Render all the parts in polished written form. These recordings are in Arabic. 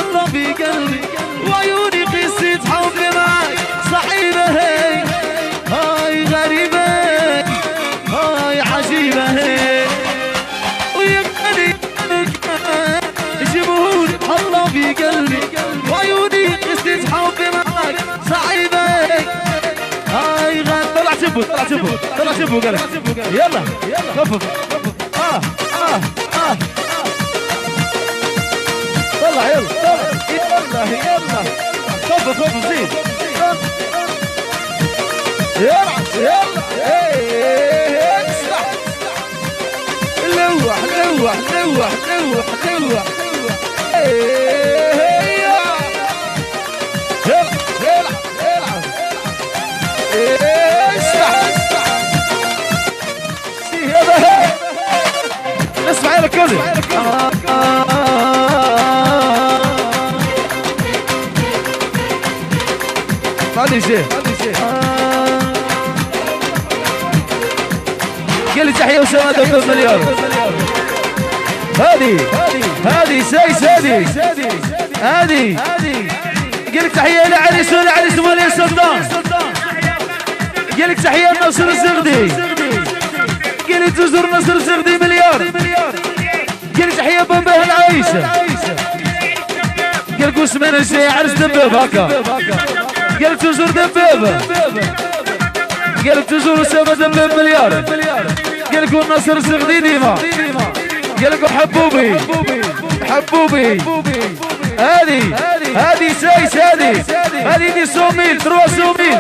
الله في قلبي وعيوني قصة حب معك صعيبة هي هاي غريبة هاي عجيبة هي ويبقى جمهور الله في قلبي وعيوني قصة حب معك صعيبة هي هاي طلع شبه طلع شبه طلع شبه قلب يلا خفف طلع يلا خفف زيد يلا اسمع لوح اسمع يا الكل هذه شيء قل لي تحيه وسلامات دكتور مليار هذه سيس هذه قل لك تحيه لعريس ولعريس ولي سلطان قل لك تحيه لنصر الزغدي قل لي تزور نصر الزغدي مليار قل لي تحيه بنبه العيسى قل لك وسمين الشيء عرس دباب هكا قال لك تزور دبابة قال لك تزور أسامة دباب مليار قال لك والنصر الزغدي ديما قال لك حبوبي هذه سايس هذه دي سوميل 3 سوميل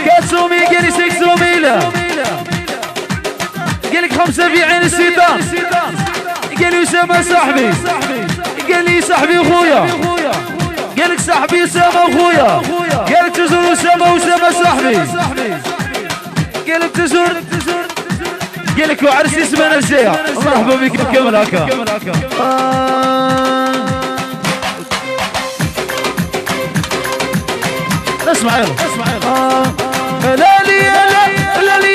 4 سوميل قال لي 6 سوميل قال لك 5 في عين الشيطان قال لي أسامة صاحبي قال لي صاحبي أخويا قال لك صاحبي أسامة أخويا قال لك تزور أسامة صاحبي قال لك تزور قال لك وعرس اسمه نسيها مرحبا بك كمل هكا اسمع لا لي لا لي ولا لي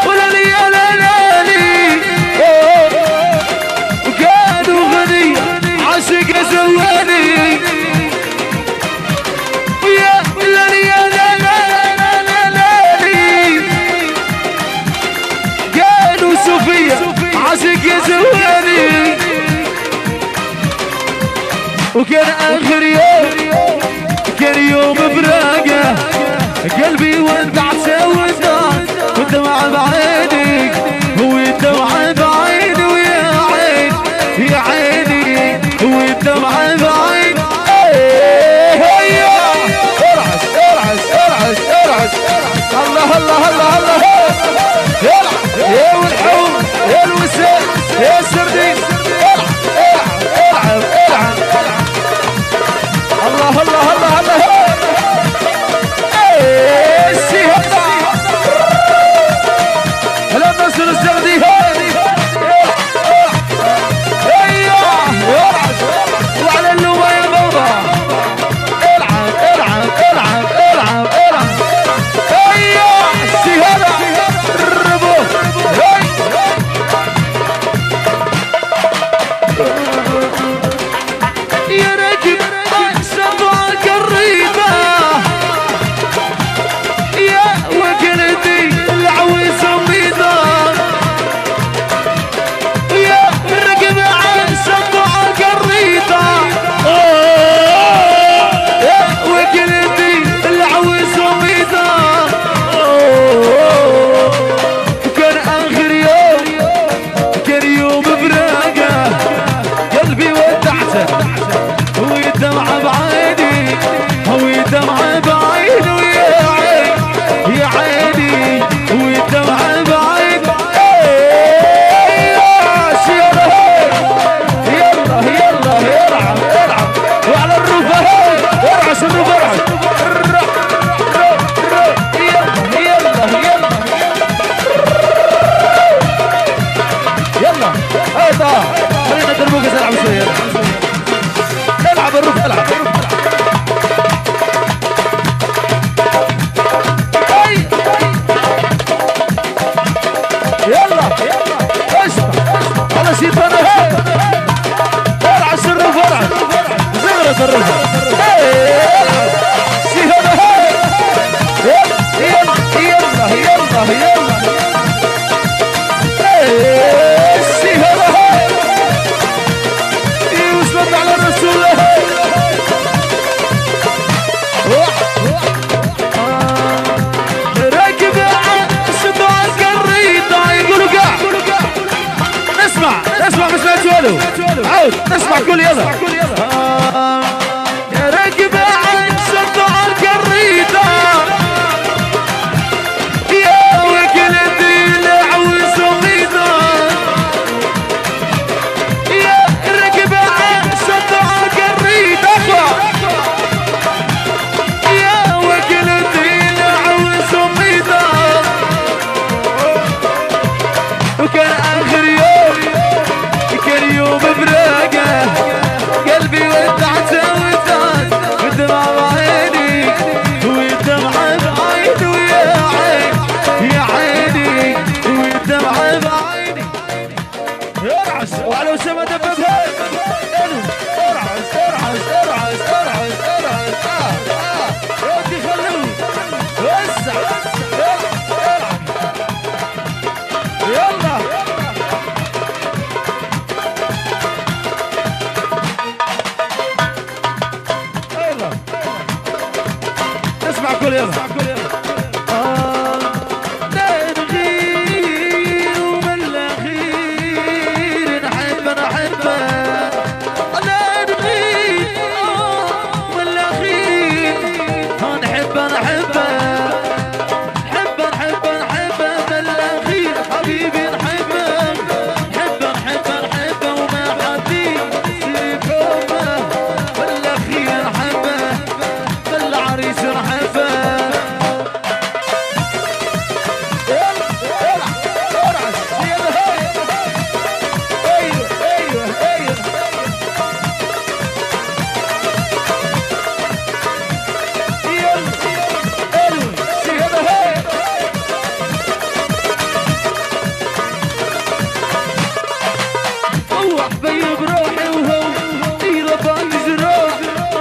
ولا لي ولا لي وقالوا غني عاشق زواني ويا لا لي قالوا صوفيا عاشق زواني وكان آخر يوم فراقه قلبي ودعته والدمع بعينك والدمع بعيد ويا عيني والدمع بعيد ارعس الله يا والحوم يا الوسام يا السردين العب الله هلا نصر الزغدي وعلى اللومة يا بابا العب السهالة الربو يا راكب سبعك الريبة يا وكلتي العويس بيضا يا راكب سبعك الريبة يا وكلتي العويس بيضا كان آخر يوم فراقه قلبي ودعته والدمع بعيني والدمع بعيد يا عيني والدمع بعيد يلا العب وعلى الروف ارعس الروف يلا خلينا نضربوك العب شويه العب الروف العب يلا اسمع على شيطان الرجل يلا يلا يلا وصلت على الرسول راكب صدع القريطة يقولوا قاع اسمع ما سمعت والو عود اسمع كل يلا راكب صدع القريطة يا وكلتي لعوز وميضة يا راكب صدع القريطة يا وكلتي لعوز وميضة وكان آخر يوم كان يوم براقة قلبي ودعته ودمع بعيني والدمع بعيني ويا عين يا عيني والدمع بعيني ارعس وعلى وسام دببها ارعس ارعس ارعس ارعس ارعس يا ودي خلوه وسع يلا اسمع كل يلا لا نغير ومن الاخير نحب نحبه لا نغير ومن الاخير نحب نحبه نحب نحب نحبه من الاخير حبيبي نحبه نحب نحب نحبه وما حد يصير حبه من الاخير نحبه العريس نحبه هو حبيب روحي وهو إذا بايز روح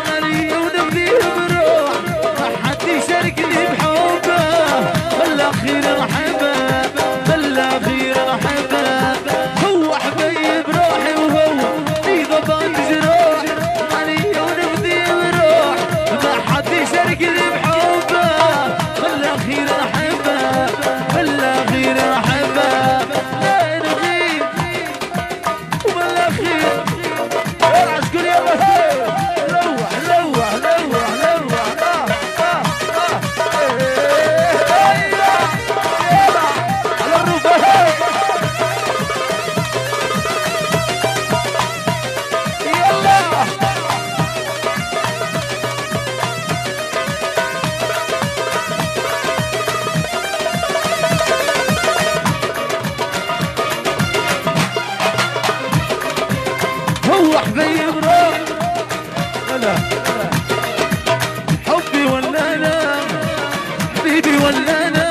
غالية ونبذيه بروح ما حد يشاركني بحبه بالأخير نحبه بالأخير نحبه هو حبيب روحي وهو إذا بايز روح غالية ونبذيه بروح ما حد يشاركني بحبه بالأخير نحبه بالأخير نحبه لا نغيب وبالأخير ارعس كل يلا لوح لوح لوح لوح على الروف يلا هو حبيب روح ولا حبي ولا انا حبيبي ولا انا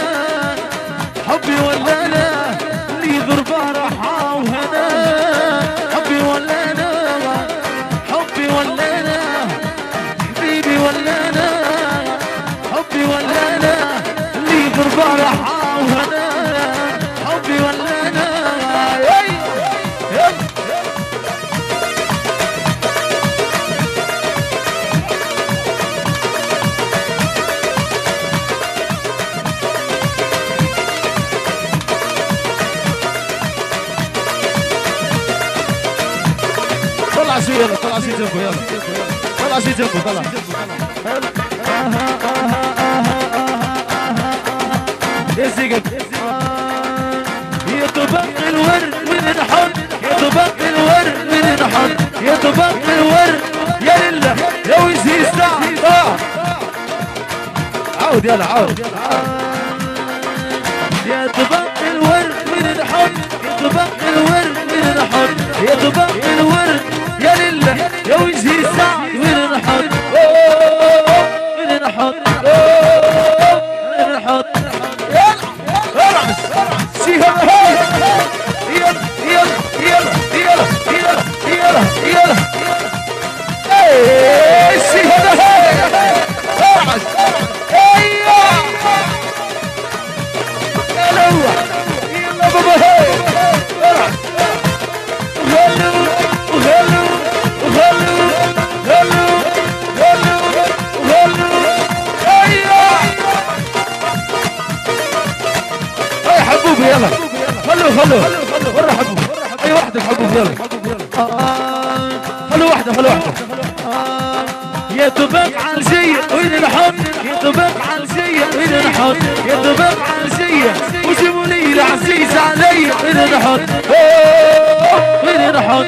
حبي ولا انا اللي ضربه راحه وهنا حبي ولا انا حبي ولا انا حبيبي ولا انا حبي ولا انا اللي ضربه راحه وهنا حبي ولا انا طلع شوي يلا طلع شوي جنبه يلا طلع شوي جنبه طلع يا زقب يطبق الورد من الحب يطبق الورد من الحب يطبق الورد يا لله يا وجهي الساعة عود يلا عود يطبق الورد من الحب يطبق الورد من الحب يطبق الورد يا لله يا وجهي الساعة من الحب من الحب من الحب يلا وغلو وغلو وغلو غلو غلو وغلو. ايوه اي حبوب يلا خلوا ورا حبوب. اي وحدك حبوب يلا. خلوا وحده يطبق على شيء وين نحط يطبق على شيء وين نحط يطبق على شيء وجيبوا لي العزيز علي وين نحط وين نحط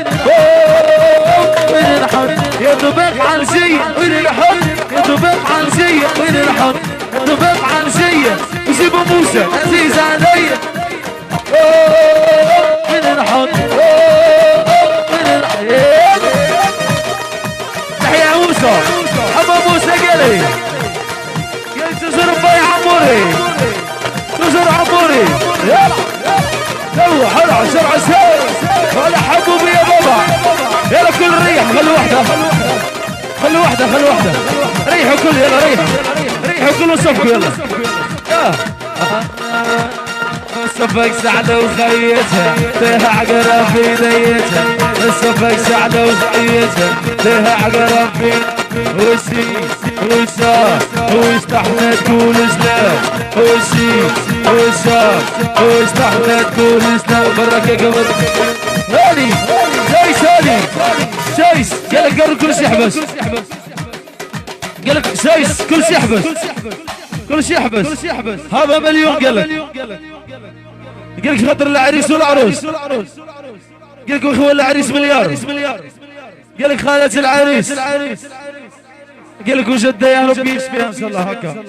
وين نحط يطبق على شيء وين نحط يطبق على شيء وين نحط يطبق على شيء وجيبوا موسى عزيز علي وين نحط وين نحط. تحية موسى حبا موسى قالي تزور باي عموري تزور عموري يلا يلا حرع شرع سير ولا حبوبي يا بابا يلا كل ريح خلوا واحدة ريحوا كل يلا ريحوا كل صفوا يلا الصفق سعدة وخيتها ليها عقرب في ديتها الصفق سعدة وخيتها ليها عقرب في وش تحنا تقول اسلام وش تحنا تقول اسلام برك يا قمر هاني سايس قالك قرر كل شي يحبس قالك سايس كل شي يحبس هذا مليون قالك خاطر العريس والعروس قالك اخوة العريس مليار قالك خالة العريس قالك وجد ديان ربي يشفيها ان شاء الله هكا.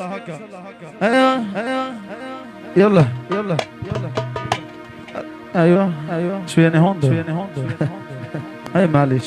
ايوه يلا ايوه شوية هوندو اي معليش